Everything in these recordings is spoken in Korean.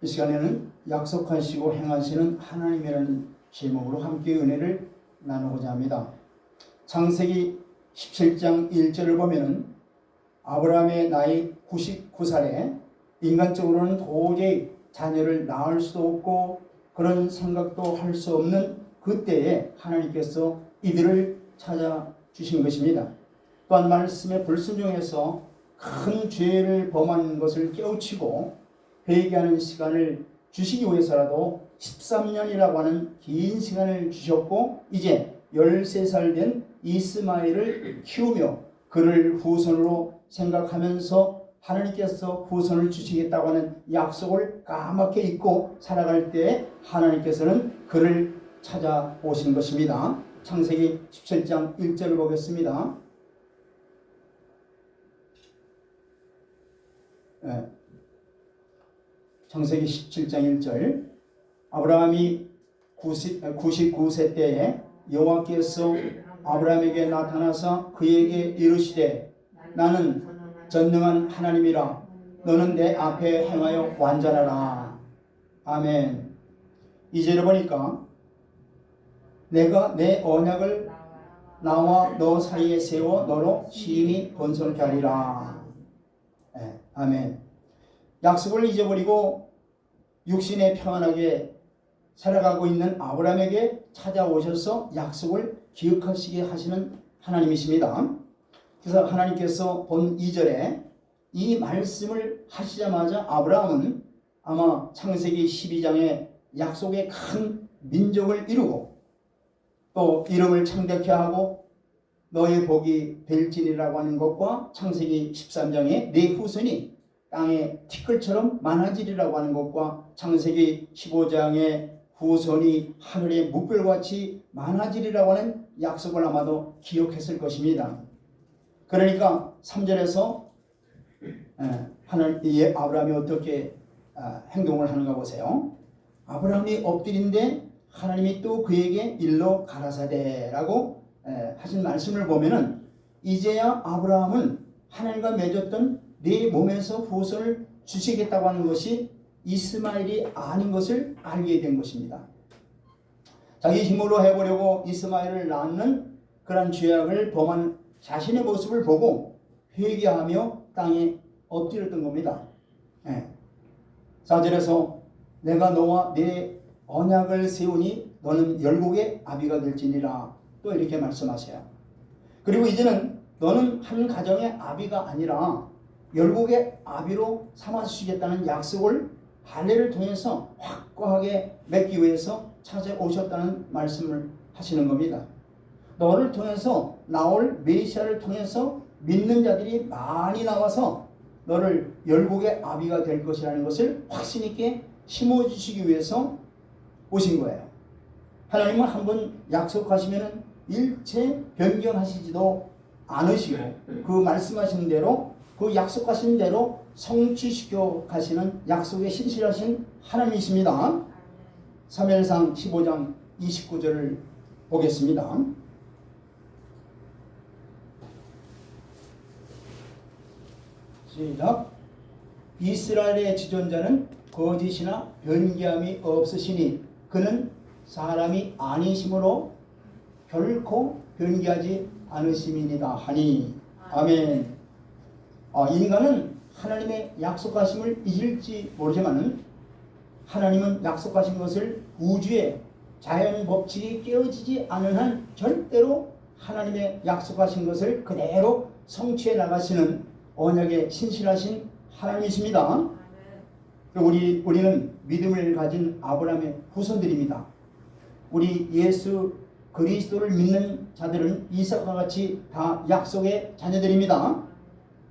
이 시간에는 약속하시고 행하시는 하나님이라는 제목으로 함께 은혜를 나누고자 합니다. 창세기 17장 1절을 보면은 아브라함의 나이 99살에 인간적으로는 도저히 자녀를 낳을 수도 없고 그런 생각도 할 수 없는 그때에 하나님께서 이들을 찾아주신 것입니다. 또한 말씀에 불순종해서 큰 죄를 범한 것을 깨우치고 회개하는 시간을 주시기 위해서라도 13년이라고 하는 긴 시간을 주셨고 이제 13살 된 이스마엘을 키우며 그를 후손으로 생각하면서 하나님께서 후손을 주시겠다고 하는 약속을 까맣게 잊고 살아갈 때 하나님께서는 그를 찾아오신 것입니다. 창세기 17장 1절을 보겠습니다. 창세기 17장 1절 아브라함이 99세 때에 여호와께서 아브라함에게 나타나서 그에게 이르시되 나는 전능한 하나님이라 너는 내 앞에 행하여 완전하라. 아멘. 2절에 보니까 내가 내 언약을 나와 너 사이에 세워 너로 시인이 번성케 하리라. 아멘. 약속을 잊어버리고 육신에 평안하게 살아가고 있는 아브라함에게 찾아오셔서 약속을 기억하시게 하시는 하나님이십니다. 그래서 하나님께서 본 2절에 이 말씀을 하시자마자 아브라함은 아마 창세기 12장에 약속의 큰 민족을 이루고 또 이름을 창대케 하고 너의 복이 될지니라고 하는 것과 창세기 13장에 내 후손이 땅의 티끌처럼 많아지리라고 하는 것과 창세기 15장의 후손이 하늘의 묵별같이 많아지리라고 하는 약속을 아마도 기억했을 것입니다. 그러니까 3절에서 하나님 아브라함이 어떻게 행동을 하는가 보세요. 아브라함이 엎드린데 하나님이 또 그에게 일러 가라사대라고 하신 말씀을 보면은 이제야 아브라함은 하나님과 맺었던 네 몸에서 후손을 주시겠다고 하는 것이 이스마엘이 아닌 것을 알게 된 것입니다. 자기 힘으로 해보려고 이스마엘을 낳는 그런 죄악을 범한 자신의 모습을 보고 회개하며 땅에 엎드렸던 겁니다. 4절에서 내가 너와 내 언약을 세우니 너는 열국의 아비가 될지니라 또 이렇게 말씀하세요. 그리고 이제는 너는 한 가정의 아비가 아니라 열국의 아비로 삼아주시겠다는 약속을 할례를 통해서 확고하게 맺기 위해서 찾아오셨다는 말씀을 하시는 겁니다. 너를 통해서 나올 메시아를 통해서 믿는 자들이 많이 나와서 너를 열국의 아비가 될 것이라는 것을 확신 있게 심어주시기 위해서 오신 거예요. 하나님은 한번 약속하시면 일체 변경하시지도 않으시고 그 말씀하신 대로 그 약속하신 대로 성취시켜 가시는 약속에 신실하신 하나님이십니다. 사무엘상 15장 29절을 보겠습니다. 시작. 이스라엘의 지존자는 거짓이나 변기함이 없으시니 그는 사람이 아니심으로 결코 변기하지 않으심이니이다 하니. 아멘. 인간은 하나님의 약속하심을 잊을지 모르지만 하나님은 약속하신 것을 우주의 자연 법칙이 깨어지지 않은 한 절대로 하나님의 약속하신 것을 그대로 성취해 나가시는 언약에 신실하신 하나님이십니다. 우리는 믿음을 가진 아브라함의 후손들입니다. 우리 예수 그리스도를 믿는 자들은 이삭과 같이 다 약속의 자녀들입니다.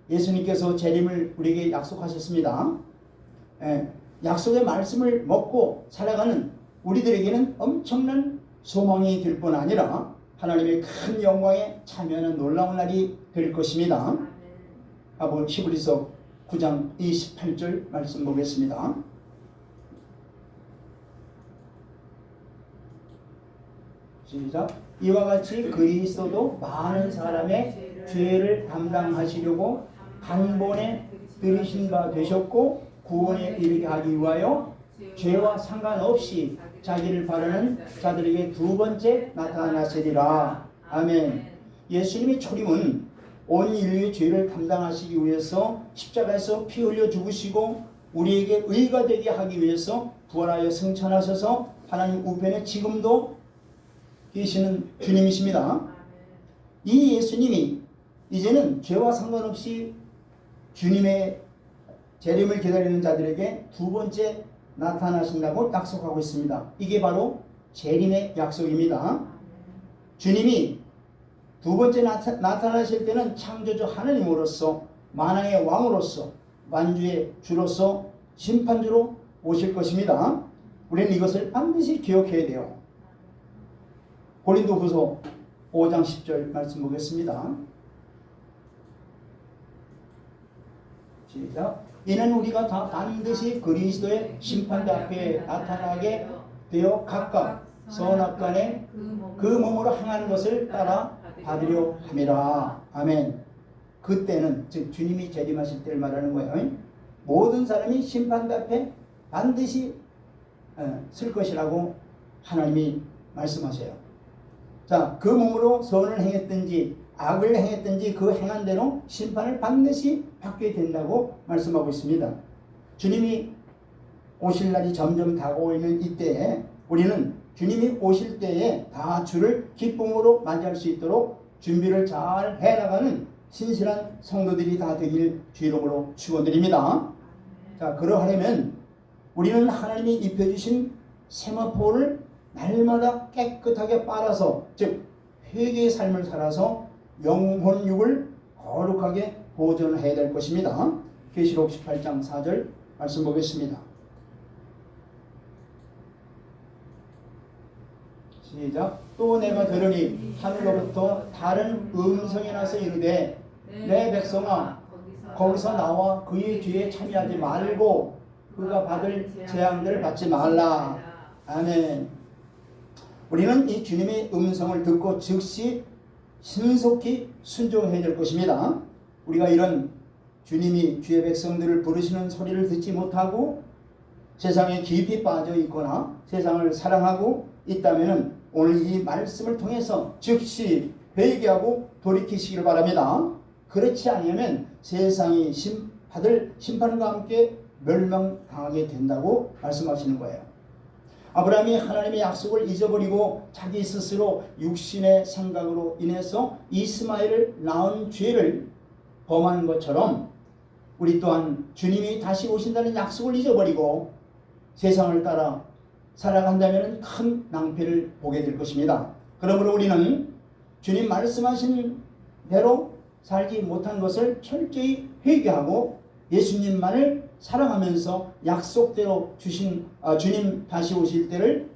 예수님께서 재림을 우리에게 약속하셨습니다. 약속의 말씀을 먹고 살아가는 우리들에게는 엄청난 소망이 될 뿐 아니라 하나님의 큰 영광에 참여하는 놀라운 날이 될 것입니다. 히브리서 9장 28절 말씀 보겠습니다. 시작. 이와 같이 그리스도도 많은 사람의 죄를 담당하시려고 단번에 들으신 바 되셨고 구원에 이르게 하기 위하여 죄와 상관없이 자기를 바라는 자들에게 두 번째 나타나시리라. 아멘. 예수님의 초림은 온 인류의 죄를 담당하시기 위해서 십자가에서 피 흘려 죽으시고 우리에게 의가 되게 하기 위해서 부활하여 승천하셔서 하나님 우편에 지금도 계시는 주님이십니다. 이 예수님이 이제는 죄와 상관없이 주님의 재림을 기다리는 자들에게 두 번째 나타나신다고 약속하고 있습니다. 이게 바로 재림의 약속입니다. 주님이 두 번째 나타나실 때는 창조주 하나님으로서 만왕의 왕으로서 만주의 주로서 심판주로 오실 것입니다. 우리는 이것을 반드시 기억해야 돼요. 고린도후서 5장 10절 말씀 보겠습니다. 시작. 이는 우리가 다 반드시 그리스도의 심판대 앞에 나타나게 되어 각각 선악간에 그 몸으로 행하는 것을 따라 받으려 함이라. 아멘. 그때는 즉 주님이 재림하실 때를 말하는 거예요. 모든 사람이 심판대 앞에 반드시 쓸 것이라고 하나님이 말씀하세요. 자, 그 몸으로 선을 행했든지 악을 행했든지 그 행한 대로 심판을 반드시 받게 된다고 말씀하고 있습니다. 주님이 오실 날이 점점 다가오고 있는 이때에 우리는 주님이 오실 때에 다 주를 기쁨으로 맞이할 수 있도록 준비를 잘 해나가는 신실한 성도들이 다 되길 주 이름으로 축원드립니다. 자, 그러하려면 우리는 하나님이 입혀주신 세마포를 날마다 깨끗하게 빨아서 즉 회개의 삶을 살아서 영혼육을 거룩하게 보존해야 될 것입니다. 계시록 18장 4절 말씀 보겠습니다. 시작. 또 내가 들으니 하늘로부터 다른 음성이 나서 이르되 내 백성아 거기서 나와 그의 죄에 참여하지 말고 그가 받을 재앙들을 받지 말라. 아멘. 우리는 이 주님의 음성을 듣고 즉시 신속히 순종해야 될 것입니다. 우리가 이런 주님이 주의 백성들을 부르시는 소리를 듣지 못하고 세상에 깊이 빠져 있거나 세상을 사랑하고 있다면 오늘 이 말씀을 통해서 즉시 회개하고 돌이키시길 바랍니다. 그렇지 않으면 세상이 받을 심판과 함께 멸망당하게 된다고 말씀하시는 거예요. 아브라함이 하나님의 약속을 잊어버리고 자기 스스로 육신의 생각으로 인해서 이스마엘을 낳은 죄를 범한 것처럼 우리 또한 주님이 다시 오신다는 약속을 잊어버리고 세상을 따라 살아간다면 큰 낭패를 보게 될 것입니다. 그러므로 우리는 주님 말씀하신 대로 살지 못한 것을 철저히 회개하고 예수님만을 사랑하면서 약속대로 주신 주님 다시 오실 때를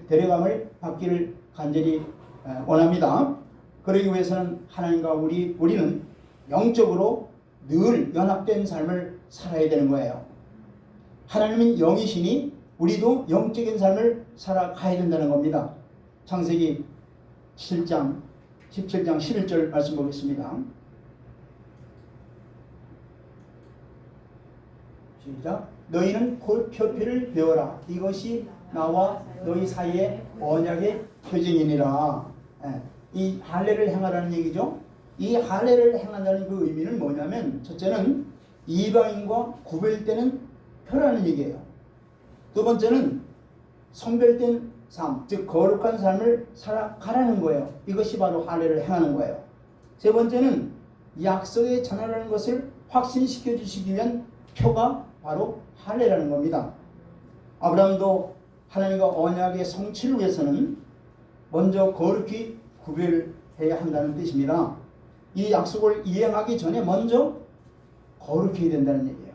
데려감을 받기를 간절히 원합니다. 그러기 위해서는 하나님과 우리는 영적으로 늘 연합된 삶을 살아야 되는 거예요. 하나님은 영이시니 우리도 영적인 삶을 살아가야 된다는 겁니다. 창세기 17장 11절 말씀 보겠습니다. 시작. 너희는 곧 표피를 배워라. 이것이 나와 너희 사이의 언약의 표징이니라. 이 할례를 행하라는 얘기죠. 이 할례를 행한다는 그 의미는 뭐냐면 첫째는 이방인과 구별되는 표라는 얘기예요. 두 번째는 성별된 삶, 즉 거룩한 삶을 살아가라는 거예요. 이것이 바로 할례를 행하는 거예요. 세 번째는 약속의 전하라는 것을 확신시켜 주시기 위한 표가 바로 할례라는 겁니다. 아브라함도 하나님과 언약의 성취를 위해서는 먼저 거룩히 구별해야 한다는 뜻입니다. 이 약속을 이행하기 전에 먼저 거룩해야 된다는 얘기예요.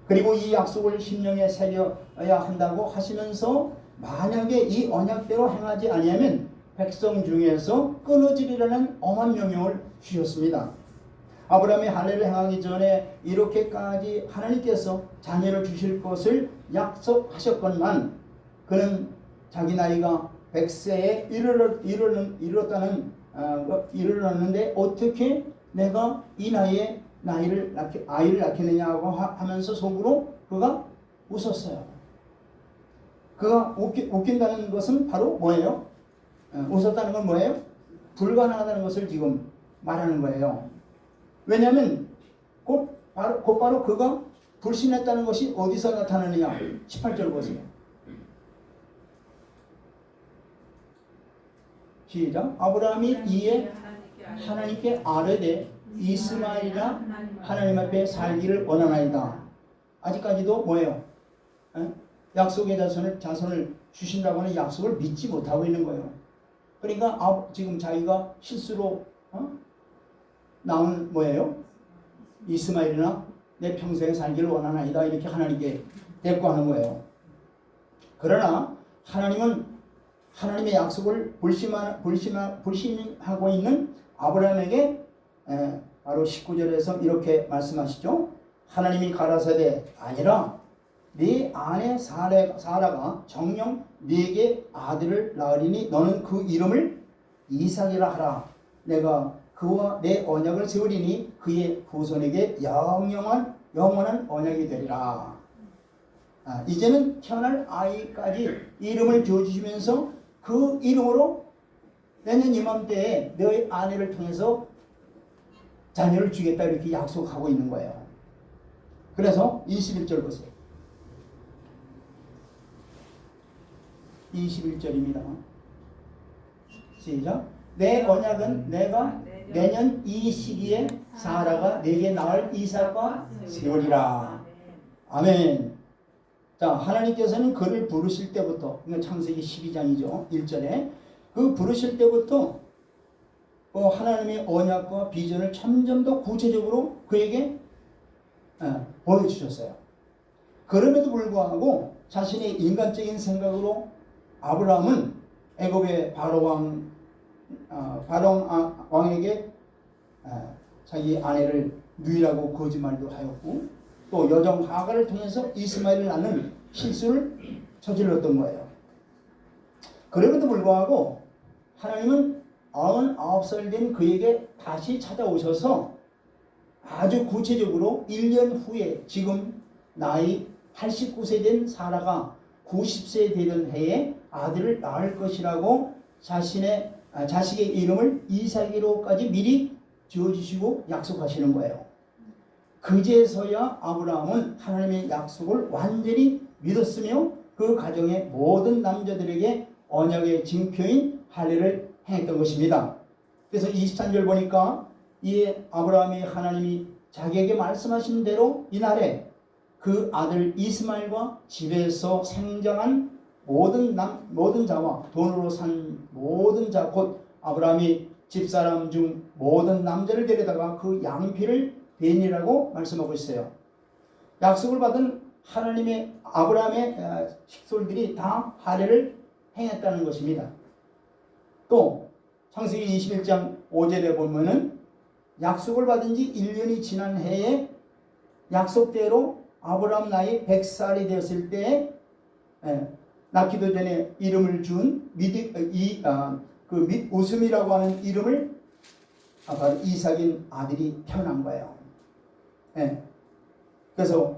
그리고 이 약속을 심령에 새겨야 한다고 하시면서 만약에 이 언약대로 행하지 아니하면 백성 중에서 끊어지리라는 엄한 명령을 주셨습니다. 아브라함이 할례를 행하기 전에 이렇게까지 하나님께서 자녀를 주실 것을 약속하셨건만 그는 자기 나이가 100세에 이르렀는데 어떻게 내가 이 나이에 아이를 낳겠느냐고 하면서 속으로 그가 웃었어요. 그가 웃긴다는 것은 바로 뭐예요? 웃었다는 건 뭐예요? 불가능하다는 것을 지금 말하는 거예요. 왜냐하면 곧바로 그가 불신했다는 것이 어디서 나타나느냐? 18절 보세요. 시작. 아브라함이 이에 하나님께 아뢰되 이스마엘이라 하나님 앞에 살기를 원하나이다. 아직까지도 뭐예요? 약속의 자손을 주신다고 하는 약속을 믿지 못하고 있는 거예요. 그러니까 지금 자기가 실수로 낳은 뭐예요? 이스마엘이나 내 평생에 살기를 원하나이다. 이렇게 하나님께 대꾸하는 거예요. 그러나 하나님은 하나님의 약속을 불신하고 있는 아브라함에게 바로 19절에서 이렇게 말씀하시죠. 하나님이 가라사대 아니라 네 아내 사라가 정녕 네게 아들을 낳으리니 너는 그 이름을 이삭이라 하라. 내가 그와 내 언약을 세우리니 그의 후손에게 영원한 언약이 되리라. 이제는 태어날 아이까지 이름을 지어주시면서 그 이름으로 내년 이맘때에 너의 아내를 통해서 자녀를 주겠다 이렇게 약속하고 있는 거예요. 그래서 21절 보세요. 21절입니다. 시작. 내 언약은 내가 내년 이 시기에 사라가 내게 낳을 이삭과 세우리라. 아멘. 자, 하나님께서는 그를 부르실 때부터, 창세기 12장이죠. 1절에 그 부르실 때부터 하나님의 언약과 비전을 점점 더 구체적으로 그에게 보여주셨어요. 그럼에도 불구하고 자신의 인간적인 생각으로 아브라함은 애굽의 바로 왕에게 자기 아내를 누이라고 거짓말도 하였고 또 여종 하가를 통해서 이스마엘을 낳는 실수를 저질렀던 거예요. 그럼에도 불구하고 하나님은 99살 된 그에게 다시 찾아오셔서 아주 구체적으로 1년 후에 지금 나이 89세 된 사라가 90세 되던 해에 아들을 낳을 것이라고 자식의 이름을 이삭이로까지 미리 지어주시고 약속하시는 거예요. 그제서야 아브라함은 하나님의 약속을 완전히 믿었으며 그 가정의 모든 남자들에게 언약의 징표인 할례를 행했던 것입니다. 그래서 23절 보니까 이에 아브라함이 하나님이 자기에게 말씀하신 대로 이날에 그 아들 이스마엘과 집에서 생장한 모든 자와 돈으로 산 모든 자 곧 아브라함이 집사람 중 모든 남자를 데려다가 그 양피를 벤이라고 말씀하고 있어요. 약속을 받은 하나님의 아브라함의 식솔들이 다 할례를 행했다는 것입니다. 또 창세기 21장 5절에 보면은 약속을 받은 지 1년이 지난 해에 약속대로 아브라함 나이 100살이 되었을 때에 낳기도 전에 이름을 준 웃음이라고 하는 이름을 바로 이삭인 아들이 태어난 거예요. 그래서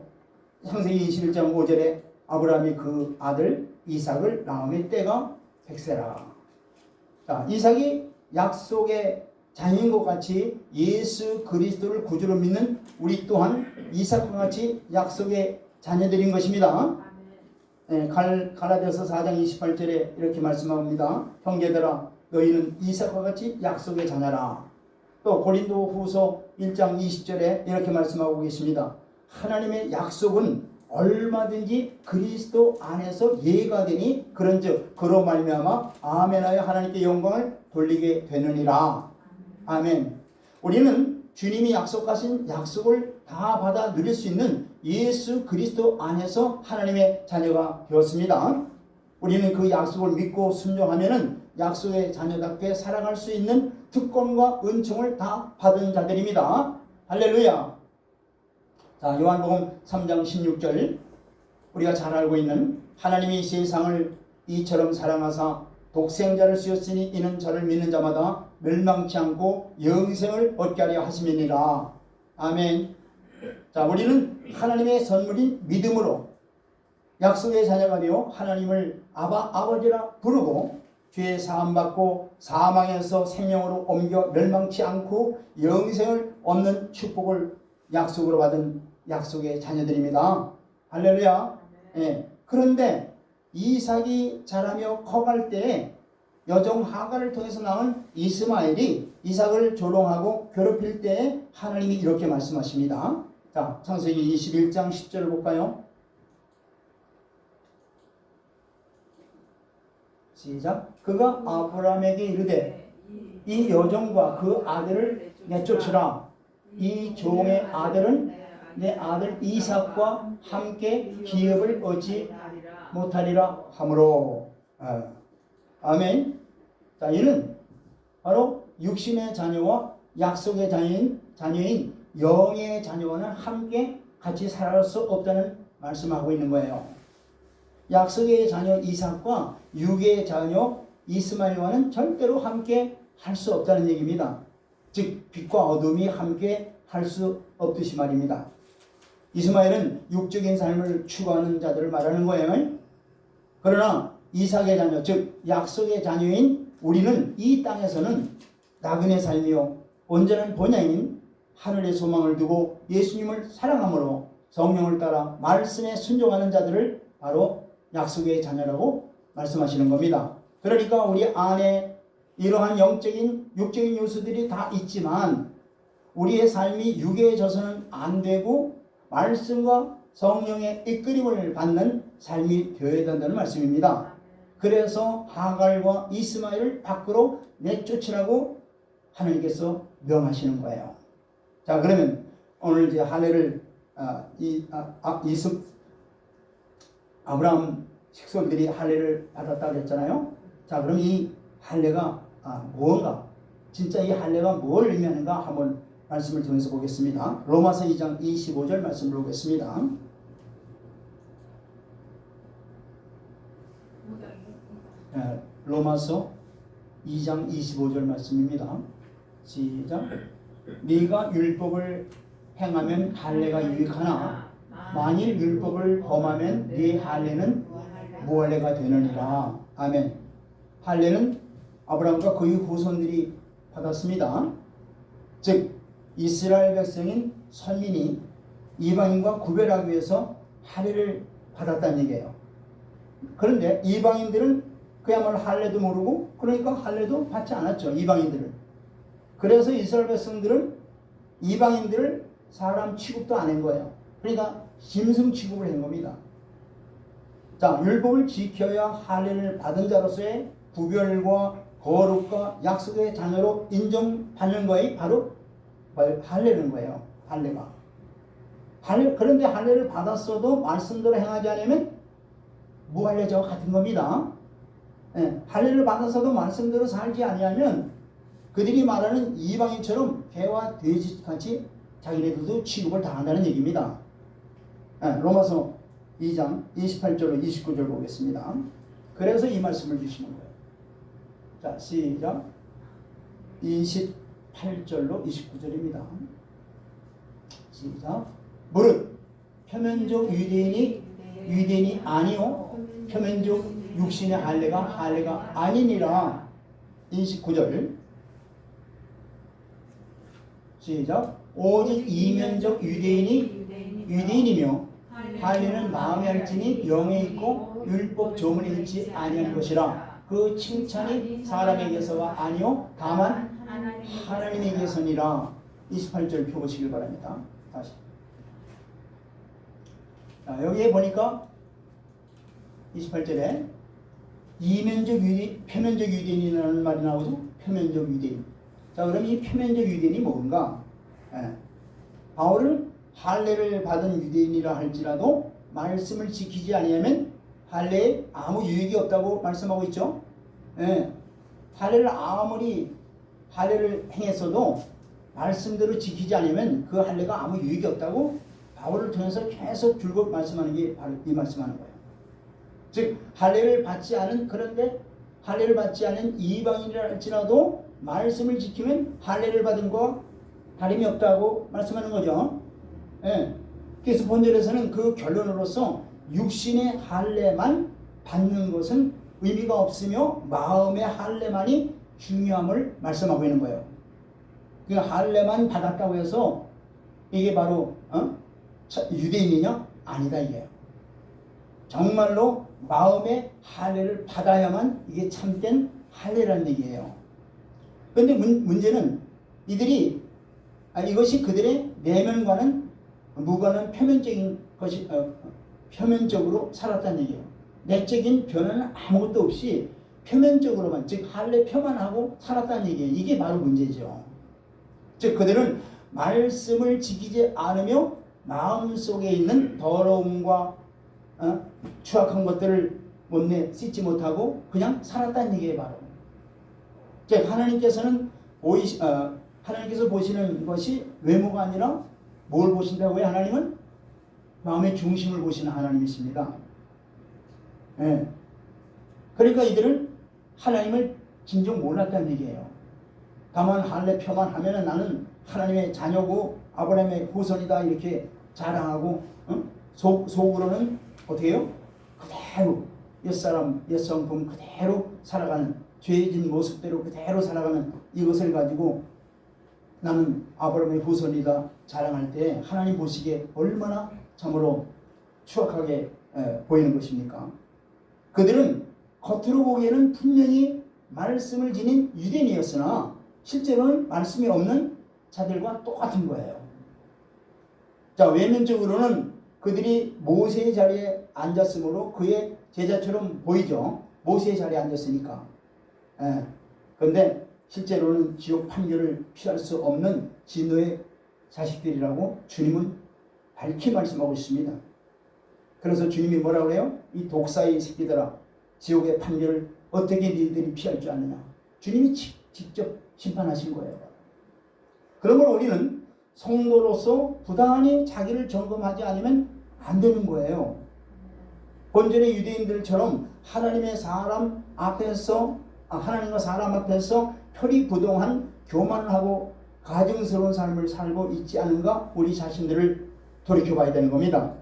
창세기 21장 5절에 아브라함이 그 아들 이삭을 낳음의 때가 100세라. 자, 이삭이 약속의 자녀인 것 같이 예수 그리스도를 구주로 믿는 우리 또한 이삭과 같이 약속의 자녀들인 것입니다. 갈라디아서 4장 28절에 이렇게 말씀합니다. 형제들아 너희는 이삭과 같이 약속의 자녀라. 또 고린도후서 1장 20절에 이렇게 말씀하고 계십니다. 하나님의 약속은 얼마든지 그리스도 안에서 예가 되니 그런즉 그로 말미암아 아멘하여 하나님께 영광을 돌리게 되느니라. 아멘. 우리는 주님이 약속하신 약속을 다 받아 누릴 수 있는 예수 그리스도 안에서 하나님의 자녀가 되었습니다. 우리는 그 약속을 믿고 순종하면은 약속의 자녀답게 살아갈 수 있는 특권과 은총을 다 받은 자들입니다. 할렐루야. 자, 요한복음 3장 16절 우리가 잘 알고 있는 하나님이 세상을 이처럼 사랑하사 독생자를 주셨으니 이는 저를 믿는 자마다 멸망치 않고 영생을 얻게 하려 하심이니라. 아멘. 자, 우리는 하나님의 선물인 믿음으로 약속의 자녀가 되어 하나님을 아버지라 부르고 죄 사함받고 사망에서 생명으로 옮겨 멸망치 않고 영생을 얻는 축복을 약속으로 받은 약속의 자녀들입니다. 할렐루야. 예. 그런데 이삭이 자라며 커갈 때에 여종 하갈을 통해서 낳은 이스마엘이 이삭을 조롱하고 괴롭힐 때에 하나님이 이렇게 말씀하십니다. 자, 창세기 21장 10절을 볼까요? 시작. 그가 아브라함에게 이르되 이 여종과 그 아들을 내쫓으라. 이 종의 아들은 내 아들 이삭과 함께 기업을 얻지 못하리라 하므로. 아멘. 자, 이는 바로 육신의 자녀와 약속의 자녀인 영의 자녀와는 함께 같이 살아갈 수 없다는 말씀하고 있는 거예요. 약속의 자녀 이삭과 육의 자녀 이스마엘과는 절대로 함께 할 수 없다는 얘기입니다. 즉 빛과 어둠이 함께 할 수 없듯이 말입니다. 이스마엘은 육적인 삶을 추구하는 자들을 말하는 거예요. 그러나 이삭의 자녀, 즉 약속의 자녀인 우리는 이 땅에서는 나그네 삶이요 온전한 본향인 하늘의 소망을 두고 예수님을 사랑함으로 성령을 따라 말씀에 순종하는 자들을 바로 약속의 자녀라고 말씀하시는 겁니다. 그러니까 우리 안에 이러한 영적인 육적인 요소들이 다 있지만 우리의 삶이 육에 져서는 안 되고 말씀과 성령의 이끌림을 받는 삶이 되어야 된다는 말씀입니다. 그래서 하갈과 이스마엘을 밖으로 내쫓으라고 하나님께서 명하시는 거예요. 자, 그러면 오늘 이제 할례를 아브라함 식솔들이 할례를 받았다고 했잖아요. 자, 그럼 이 할례가 무언가, 진짜 이 할례가 뭘 의미하는가 한번 말씀을 통해서 보겠습니다. 로마서 2장 25절 말씀을 보겠습니다. 로마서 2장 25절 말씀입니다. 시작. 네가 율법을 행하면 할례가 유익하나 만일 율법을 범하면 네 할례는 무할례가 되느니라. 아멘. 할례는 아브라함과 그의 후손들이 받았습니다. 즉 이스라엘 백성인 선민이 이방인과 구별하기 위해서 할례를 받았다는 얘기예요. 그런데 이방인들은 그야말로 할례도 모르고 그러니까 할례도 받지 않았죠. 이방인들은. 그래서 이스라엘 백성들은 이방인들을 사람 취급도 안 한 거예요. 그러니까 짐승 취급을 한 겁니다. 자, 율법을 지켜야 할례를 받은 자로서의 구별과 거룩과 약속의 자녀로 인정받는 것이 바로 할례는 거예요. 할례가. 그런데 할례를 받았어도 말씀대로 행하지 않으면 무할례자와 같은 겁니다. 예, 할례를 받아서도 말씀대로 살지 아니하면 그들이 말하는 이방인처럼 개와 돼지같이 자기네들도 취급을 당한다는 얘기입니다. 예, 로마서 2장 28절로 29절 보겠습니다. 그래서 이 말씀을 주시는 거예요. 자, 시작. 28절로 29절입니다. 시작. 무릇 표면적 유대인이 아니요 표면적 육신의 할례가 아니니라. 29절. 시작. 오직 이면적 유대인이며 할례는 마음에 할지니 영에 있고 율법 조문에 있지 아니한 것이라. 그 칭찬이 사람에게서가 아니요 다만 하나님에게서니라. 28절 펴보시길 바랍니다. 다시. 자, 여기에 보니까 28절에 이면적 유대인, 표면적 유대인이라는 말이 나오죠. 표면적 유대인. 자, 그럼 이 표면적 유대인이 뭔가? 바울은 할례를 받은 유대인이라 할지라도 말씀을 지키지 아니하면 할례에 아무 유익이 없다고 말씀하고 있죠. 할례를 아무리 할례를 행했어도 말씀대로 지키지 않으면 그 할례가 아무 유익이 없다고 바울을 통해서 계속 줄곧 말씀하는 게 바로 이 말씀하는 거예요. 즉 할례를 받지 않은, 그런데 할례를 받지 않은 이방인이라 할지라도 말씀을 지키면 할례를 받은 거 다름이 없다고 말씀하는 거죠. 예. 그래서 본절에서는 그 결론으로서 육신의 할례만 받는 것은 의미가 없으며 마음의 할례만이 중요함을 말씀하고 있는 거예요. 그 할례만 받았다고 해서 이게 바로 유대인이냐? 아니다 이게요. 정말로 마음의 할례를 받아야만 이게 참된 할례라는 얘기예요. 그런데 문제는 이들이 이것이 그들의 내면과는 무관한 표면적인 것이 표면적으로 살았다는 얘기예요. 내적인 변화는 아무것도 없이 표면적으로만, 즉 할례 표만하고 살았다는 얘기예요. 이게 바로 문제죠. 즉 그들은 말씀을 지키지 않으며 마음속에 있는 더러움과 추악한 것들을 못내 씻지 못하고 그냥 살았다는 얘기예요. 바로 즉 하나님께서는 하나님께서 보시는 것이 외모가 아니라 뭘 보신다고요? 하나님은 마음의 중심을 보시는 하나님이십니다. 예. 그러니까 이들은 하나님을 진정 몰랐다는 얘기예요. 다만 할례 표만 하면은 나는 하나님의 자녀고 아브라함의 후손이다 이렇게 자랑하고 속으로는 어떻게 해요? 그대로 옛사람 옛성품 그대로 살아가는 죄진 모습대로 그대로 살아가는 이것을 가지고 나는 아브라함의 후손이다 자랑할 때 하나님 보시기에 얼마나 참으로 추악하게 보이는 것입니까? 그들은 겉으로 보기에는 분명히 말씀을 지닌 유대인이었으나 실제로는 말씀이 없는 자들과 똑같은 거예요. 자, 외면적으로는 그들이 모세의 자리에 앉았으므로 그의 제자처럼 보이죠. 모세의 자리에 앉았으니까. 그런데 실제로는 지옥 판결을 피할 수 없는 진노의 자식들이라고 주님은 밝히 말씀하고 있습니다. 그래서 주님이 뭐라고 해요? 이 독사의 새끼들아, 지옥의 판결을 어떻게 너희들이 피할 줄 아느냐. 주님이 직접 심판하신 거예요. 그러므로 우리는 성도로서 부단히 자기를 점검하지 않으면 안 되는 거예요. 본전의 유대인들처럼 하나님과 사람 앞에서 표리부동한 교만을 하고 가증스러운 삶을 살고 있지 않은가 우리 자신들을 돌이켜봐야 되는 겁니다.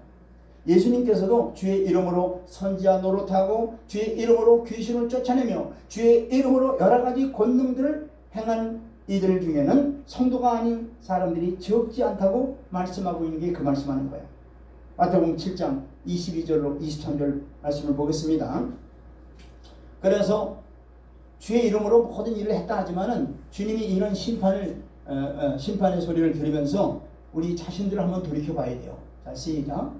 예수님께서도 주의 이름으로 선지자 노릇하고 주의 이름으로 귀신을 쫓아내며 주의 이름으로 여러 가지 권능들을 행한 이들 중에는 성도가 아닌 사람들이 적지 않다고 말씀하고 있는 게 그 말씀하는 거예요. 마태복음 7장 22절로 23절 말씀을 보겠습니다. 그래서 주의 이름으로 모든 일을 했다 하지만은 주님이 이런 심판의 소리를 들으면서 우리 자신들을 한번 돌이켜 봐야 돼요. 자, 시작.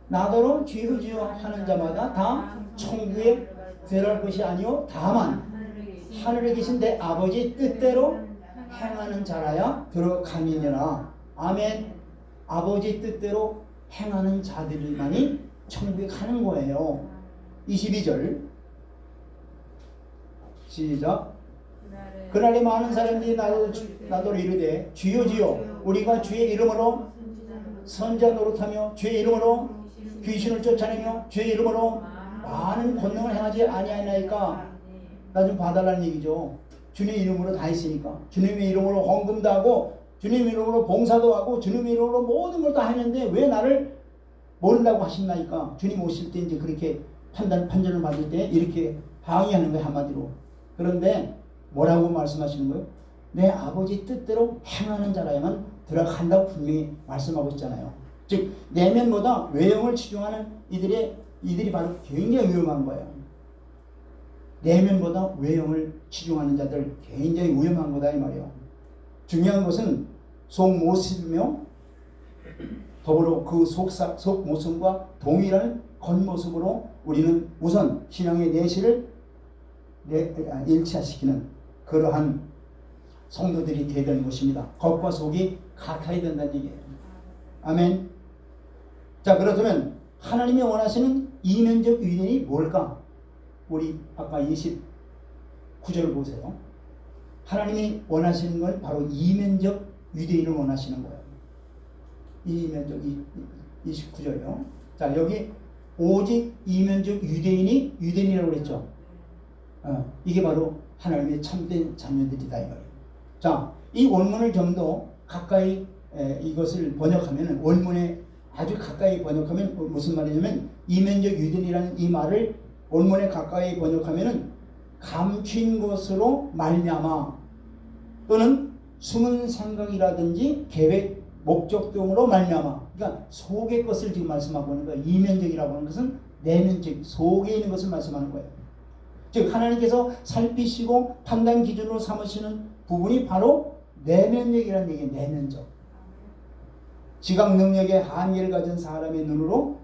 나더러 주여 주여 하는 자마다 다 천국에 들어갈 것이 아니요 다만 하늘에 계신 내 아버지 뜻대로 행하는 자라야 들어가느니라. 아멘. 아버지 뜻대로 행하는 자들만이 천국에 가는 거예요. 22절 시작. 그날에 많은 사람들이 나더러 이르되 주여 주여 우리가 주의 이름으로 선지자 노릇하며 주의 이름으로 귀신을 쫓아내며 주의 이름으로 많은 권능을 행하지 아니하나이까. 나 좀 봐달라는 얘기죠. 주님 이름으로 다 했으니까. 주님의 이름으로 헌금도 하고 주님 이름으로 봉사도 하고 주님 이름으로 모든 걸 다 했는데 왜 나를 모른다고 하신다니까. 주님 오실 때 이제 그렇게 판전을 받을 때 이렇게 항의하는 거예요, 한마디로. 그런데 뭐라고 말씀하시는 거예요? 내 아버지 뜻대로 행하는 자라야만 들어간다고 분명히 말씀하고 있잖아요. 즉 내면보다 외형을 치중하는 이들이 바로 굉장히 위험한 거예요. 내면보다 외형을 치중하는 자들 굉장히 위험한 거다 이 말이에요. 중요한 것은 속모습이며 더불어 그 속모습과 동일한 겉모습으로 우리는 우선 신앙의 내실을 일치시키는 그러한 성도들이 되어야 되는 것입니다. 겉과 속이 같아야 된다는 얘기예요. 아멘. 자, 그렇다면 하나님이 원하시는 이면적 유대인이 뭘까? 우리 아까 29절 보세요. 하나님이 원하시는 건 바로 이면적 유대인을 원하시는 거예요. 이면적 29절이요. 자, 여기 오직 이면적 유대인이 유대인이라고 그랬죠. 이게 바로 하나님의 참된 자녀들이다 이 말이에요. 자, 이 원문을 좀 더 가까이 이것을 번역하면 원문에 아주 가까이 번역하면 무슨 말이냐면 이면적 유대인이라는 이 말을 원문에 가까이 번역하면은 감춘 것으로 말미암아 또는 숨은 생각이라든지 계획 목적 등으로 말미암아 그러니까 속의 것을 지금 말씀하고 있는 거예요. 이면적이라고 하는 것은 내면적 속에 있는 것을 말씀하는 거예요. 즉 하나님께서 살피시고 판단 기준으로 삼으시는 부분이 바로 내면적이라는 얘기예요. 내면적. 지각 능력의 한계를 가진 사람의 눈으로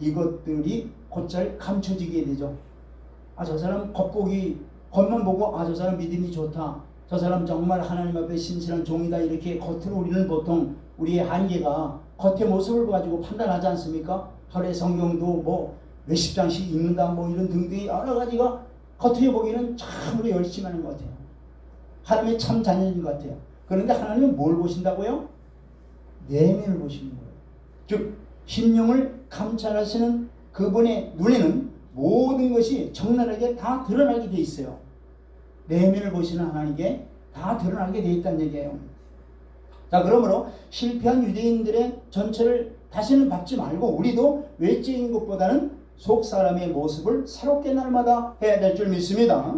이것들이 곧잘 감춰지게 되죠. 아, 저 사람 겉만 보고 아, 저 사람 믿음이 좋다. 저 사람 정말 하나님 앞에 신실한 종이다. 이렇게 겉으로 우리는 보통 우리의 한계가 겉의 모습을 가지고 판단하지 않습니까? 하루에 성경도 뭐 몇십 장씩 읽는다 뭐 이런 등등의 여러 가지가 겉으로 보기에는 참으로 열심히 하는 것 같아요. 하나님의 참 자녀인 것 같아요. 그런데 하나님은 뭘 보신다고요? 내면을 보시는 거예요. 즉 심령을 감찰하시는 그분의 눈에는 모든 것이 적나라하게 다 드러나게 돼 있어요. 내면을 보시는 하나님께 다 드러나게 돼 있다는 얘기예요. 자, 그러므로 실패한 유대인들의 전체를 다시는 밟지 말고 우리도 외적인 것보다는 속 사람의 모습을 새롭게 날마다 해야 될 줄 믿습니다.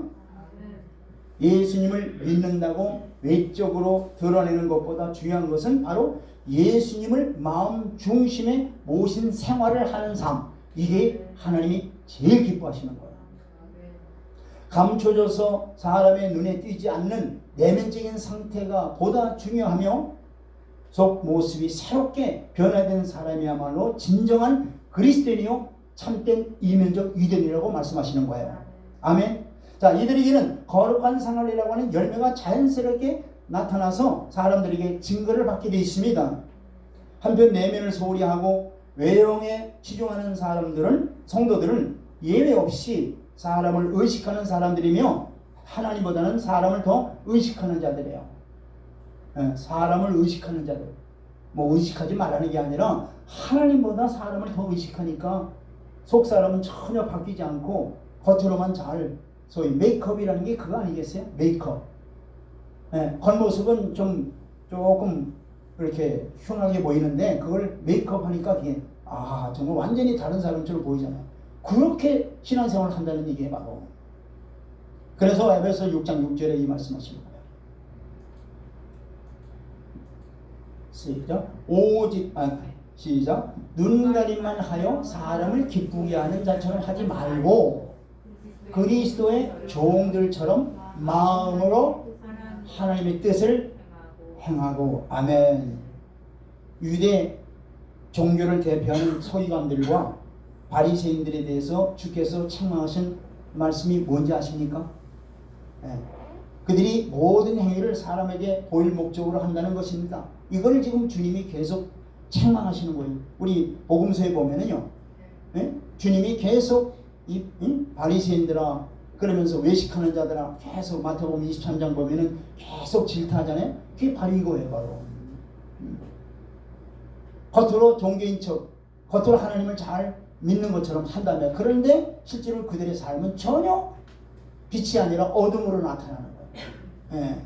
예수님을 믿는다고 외적으로 드러내는 것보다 중요한 것은 바로 예수님을 마음 중심에 모신 생활을 하는 삶. 이게 하나님이 제일 기뻐하시는 거예요. 감춰져서 사람의 눈에 띄지 않는 내면적인 상태가 보다 중요하며 속 모습이 새롭게 변화된 사람이야말로 진정한 그리스도인이요 참된 이면적 유대인이라고 말씀하시는 거예요. 아멘. 자, 이들에게는 거룩한 생활이라고 하는 열매가 자연스럽게 나타나서 사람들에게 증거를 받게 되어 있습니다. 한편 내면을 소홀히 하고 외형에 치중하는 성도들은 예외 없이 사람을 의식하는 사람들이며 하나님보다는 사람을 더 의식하는 자들이에요. 사람을 의식하는 자들. 뭐 의식하지 말라는 게 아니라 하나님보다 사람을 더 의식하니까 속 사람은 전혀 바뀌지 않고 겉으로만 잘 소위 메이크업이라는 게 그거 아니겠어요? 메이크업. 겉모습은 조금 이렇게 흉하게 보이는데 그걸 메이크업 하니까 그게 정말 완전히 다른 사람처럼 보이잖아요. 그렇게 신앙생활을 한다는 얘기예요, 바로. 그래서 에베소 6장 6절에 이 말씀하시는 거예요. 시작. 눈가림만 하여 사람을 기쁘게 하는 자처럼 하지 말고 그리스도의 종들처럼 마음으로 하나님의 뜻을 행하고. 아멘. 유대 종교를 대표하는 서기관들과 바리새인들에 대해서 주께서 책망하신 말씀이 뭔지 아십니까? 그들이 모든 행위를 사람에게 보일 목적으로 한다는 것입니다. 이걸 지금 주님이 계속 책망하시는 거예요. 우리 복음서에 보면은요, 주님이 계속 이 바리새인들아 그러면서 외식하는 자들아 계속 마태복음 23장 보면은 계속 질타하잖아요. 그게 바로 이거예요, 바로. 겉으로 종교인 척, 겉으로 하나님을 잘 믿는 것처럼 한다면, 그런데 실제로 그들의 삶은 전혀 빛이 아니라 어둠으로 나타나는 거예요.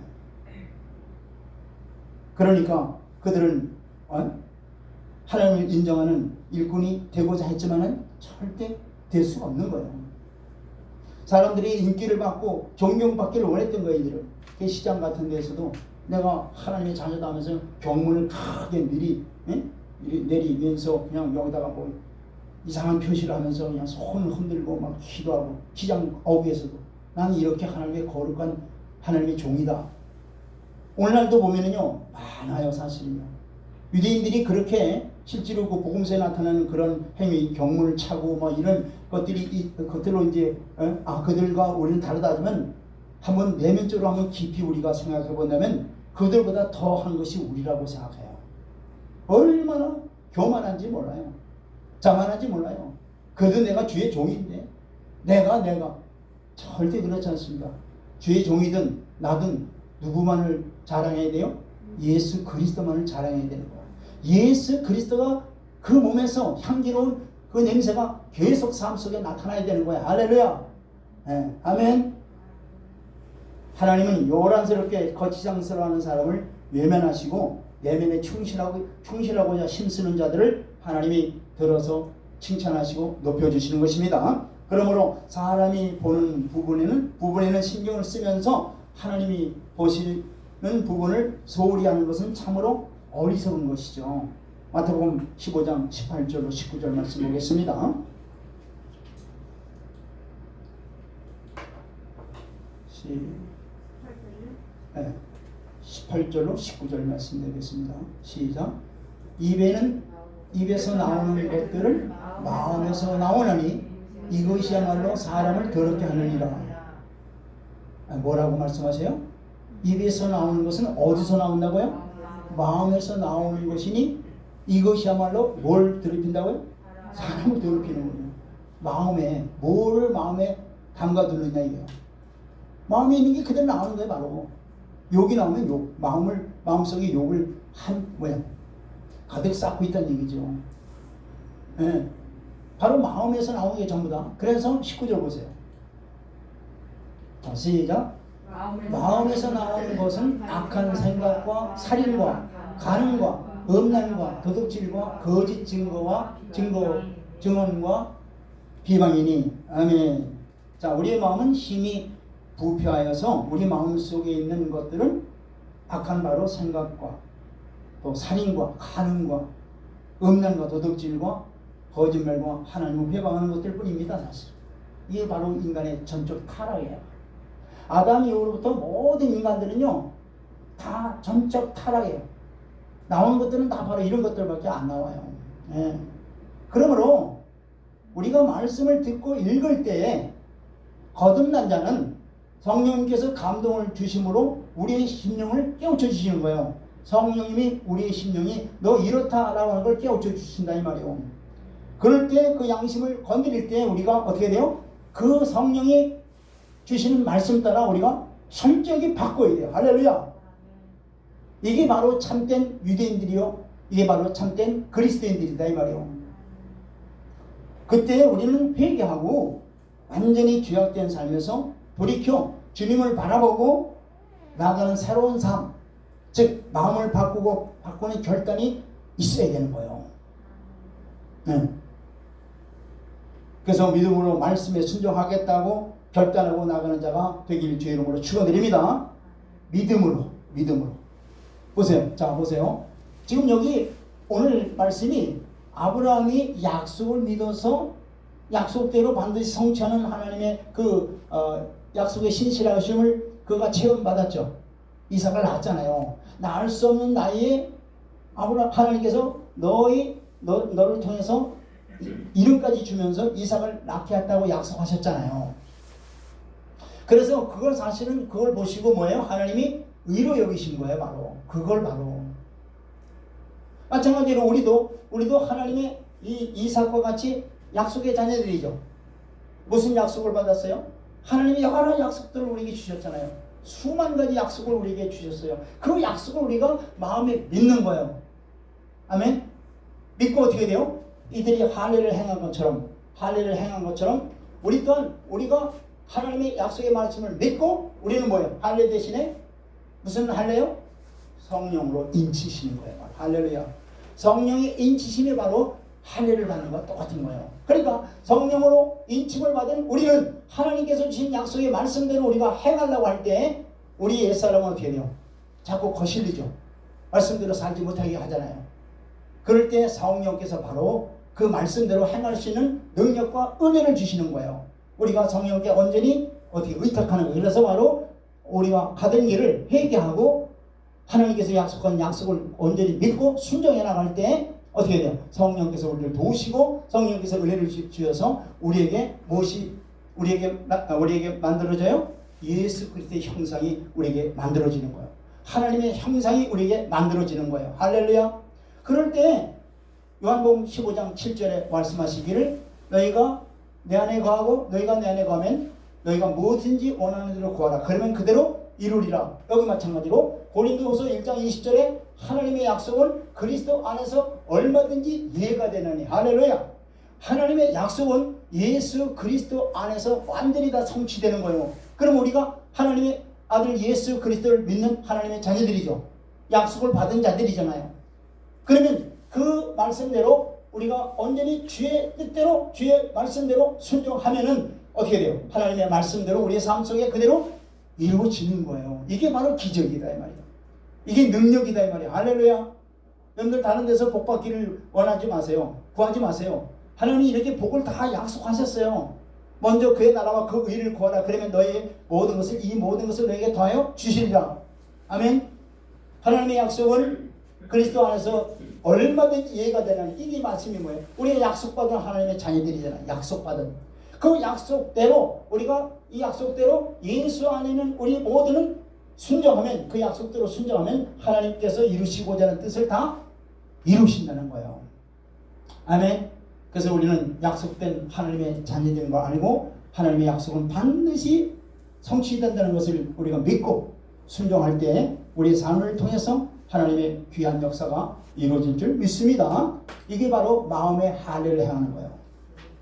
그러니까 그들은 하나님을 인정하는 일꾼이 되고자 했지만은 절대 될 수가 없는 거예요. 사람들이 인기를 받고 존경받기를 원했던 거예요. 이들은. 그 시장 같은 데서도 내가 하나님의 자녀다 하면서 경문을 크게 내리면서 그냥 여기다가 뭐 이상한 표시를 하면서 그냥 손을 흔들고 막 기도하고, 시장 어귀에서도 나는 이렇게 하나님의 거룩한 하나님의 종이다. 오늘날도 보면은요, 많아요, 사실은요. 유대인들이 그렇게 실제로 그 복음서에 나타나는 그런 행위, 경문을 차고 뭐 이런 것들이 겉으로 이제 그들과 우리는 다르다 하지만 한번 내면적으로 한번 깊이 우리가 생각해 본다면 그들보다 더한 것이 우리라고 생각해요. 얼마나 교만한지 몰라요. 자만한지 몰라요. 그래도 내가 주의 종인데 내가 절대 그렇지 않습니다. 주의 종이든 나든 누구만을 자랑해야 돼요? 예수 그리스도만을 자랑해야 되는 거예요. 예수 그리스도가 그 몸에서 향기로운 그 냄새가 계속 삶 속에 나타나야 되는 거예요. 할렐루야. 아멘. 하나님은 요란스럽게 거치장스러워하는 사람을 외면하시고 내면에 충실하고자 힘쓰는 자들을 하나님이 들어서 칭찬하시고 높여주시는 것입니다. 그러므로 사람이 보는 부분에는 신경을 쓰면서 하나님이 보시는 부분을 소홀히 하는 것은 참으로 어리석은 것이죠. 마태복음 15장 18절로 19절 말씀 보겠습니다. 18절로 19절 말씀 드리겠습니다. 시작. 입에서 나오는 것들을 마음에서 나오나니 이것이야말로 사람을 더럽게 하느니라. 뭐라고 말씀하세요? 입에서 나오는 것은 어디서 나온다고요? 마음에서 나오는 것이니 이것이야말로 뭘 더럽힌다고요? 사람을 더럽히는군요. 뭘 마음에 담가두느냐 이게요. 마음에 있는 게 그대로 나오는 거예요. 바로 욕이 나오면 욕, 마음속에 욕을 가득 쌓고 있다는 얘기죠. 네. 바로 마음에서 나오는 게 전부 다. 그래서 19절 보세요. 시작. 마음에서 나오는 것은 악한 생각과 살인과 간음과 음란과 도둑질과 거짓 증언과 비방이니. 아멘. 자, 우리의 마음은 힘이 부패하여서 우리 마음 속에 있는 것들은 악한 바로 생각과 또 살인과 간음과 음란과 도둑질과 거짓말과 하나님을 회방하는 것들 뿐입니다. 사실 이게 바로 인간의 전적 타락이에요. 아담 이후로부터 모든 인간들은요 다 전적 타락이에요. 나오는 것들은 다 바로 이런 것들밖에 안 나와요. 예. 그러므로 우리가 말씀을 듣고 읽을 때에 거듭난 자는 성령님께서 감동을 주심으로 우리의 심령을 깨우쳐 주시는 거예요. 성령님이 우리의 심령이 너 이렇다라고 하는 걸 깨우쳐 주신다 이 말이에요. 그럴 때 그 양심을 건드릴 때 우리가 어떻게 돼요? 그 성령이 주시는 말씀 따라 우리가 철저하게 바꿔야 돼요. 할렐루야. 이게 바로 참된 유대인들이요, 이게 바로 참된 그리스도인들이다 이 말이에요. 그때 우리는 회개하고 완전히 죄악된 삶에서 돌이켜 주님을 바라보고 나아가는 새로운 삶, 즉 마음을 바꾸는 결단이 있어야 되는 거예요. 네. 그래서 믿음으로 말씀에 순종하겠다고 결단하고 나가는 자가 되길 주의 이름으로 축원드립니다. 믿음으로. 보세요. 자, 보세요. 지금 여기 오늘 말씀이 아브라함이 약속을 믿어서 약속대로 반드시 성취하는 하나님의 그 약속의 신실하심을 그가 체험받았죠. 이삭을 낳았잖아요. 낳을 수 없는 나이에 하나님께서 너를 통해서 이름까지 주면서 이삭을 낳게 했다고 약속하셨잖아요. 그래서 그걸 사실은 그걸 보시고 뭐예요? 하나님이 의로 여기신 거예요. 바로 그걸 바로 마찬가지로 우리도 하나님의 이 이삭과 같이 약속의 자녀들이죠. 무슨 약속을 받았어요? 하나님이 여러 약속들을 우리에게 주셨잖아요. 수만 가지 약속을 우리에게 주셨어요. 그 약속을 우리가 마음에 믿는 거예요. 아멘. 믿고 어떻게 돼요? 이들이 할례를 행한 것처럼 우리 또한 우리가 하나님의 약속의 말씀을 믿고 우리는 뭐예요? 할례 대신에 무슨 할례요? 성령으로 인치시는 거예요. 할렐루야. 성령의 인치심이 바로 할례를 받는 것과 똑같은 거예요. 그러니까 성령으로 인침을 받은 우리는 하나님께서 주신 약속의 말씀대로 우리가 행하려고 할 때 우리 옛사람은 어떻게 돼요? 자꾸 거슬리죠. 말씀대로 살지 못하게 하잖아요. 그럴 때 성령께서 바로 그 말씀대로 행할 수 있는 능력과 은혜를 주시는 거예요. 우리가 성령께 온전히 어떻게 의탁하는 거예요. 그래서 바로 우리가 가던 길을 회개하고 하나님께서 약속한 약속을 온전히 믿고 순종해 나갈 때 어떻게 돼요? 성령께서 우리를 도우시고 성령께서 은혜를 주셔서 우리에게 만들어져요? 예수 그리스도의 형상이 우리에게 만들어지는 거예요. 하나님의 형상이 우리에게 만들어지는 거예요. 할렐루야. 그럴 때 요한복음 15장 7절에 말씀하시기를 너희가 내 안에 거하고 너희가 내 안에 거하면 너희가 무엇인지 원하는 대로 구하라. 그러면 그대로 이루리라. 여기 마찬가지로 고린도후서 1장 20절에 하나님의 약속은 그리스도 안에서 얼마든지 이해가 되느니. 할렐루야. 하나님의 약속은 예수 그리스도 안에서 완전히 다 성취되는 거예요. 그럼 우리가 하나님의 아들 예수 그리스도를 믿는 하나님의 자녀들이죠. 약속을 받은 자들이잖아요. 그러면 그 말씀대로 우리가 온전히 주의 뜻대로 주의 말씀대로 순종하면은 어떻게 돼요? 하나님의 말씀대로 우리의 삶 속에 그대로 이루어지는 거예요. 이게 바로 기적이다 이 말이에요. 이게 능력이다 이 말이에요. 할렐루야. 여러분들 다른 데서 복 받기를 원하지 마세요. 구하지 마세요. 하나님이 이렇게 복을 다 약속하셨어요. 먼저 그의 나라와 그 의를 구하라. 그러면 너의 모든 것을 이 모든 것을 너에게 더하여 주시리라. 아멘. 하나님의 약속은 그리스도 안에서 얼마든지 이해가 되는 이 말씀이 뭐예요? 우리가 약속받은 하나님의 자녀들이잖아요. 약속받은 그 약속대로 우리가 이 약속대로 예수 안에는 우리 모두는 순종하면 그 약속대로 순종하면 하나님께서 이루시고자 하는 뜻을 다 이루신다는 거예요. 아멘. 그래서 우리는 약속된 하나님의 자녀들인 거 알고 하나님의 약속은 반드시 성취된다는 것을 우리가 믿고 순종할 때 우리의 삶을 통해서 하나님의 귀한 역사가 이루어질 줄 믿습니다. 이게 바로 마음의 할례를 행하는 거예요.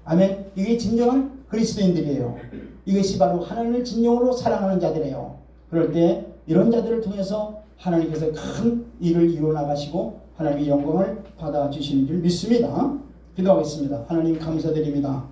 아멘. 이게 진정한 그리스도인들이에요. 이것이 바로 하나님을 진정으로 사랑하는 자들이에요. 그럴 때 이런 자들을 통해서 하나님께서 큰 일을 이루어 나가시고 하나님의 영광을 받아주시는 줄 믿습니다. 기도하겠습니다. 하나님 감사드립니다.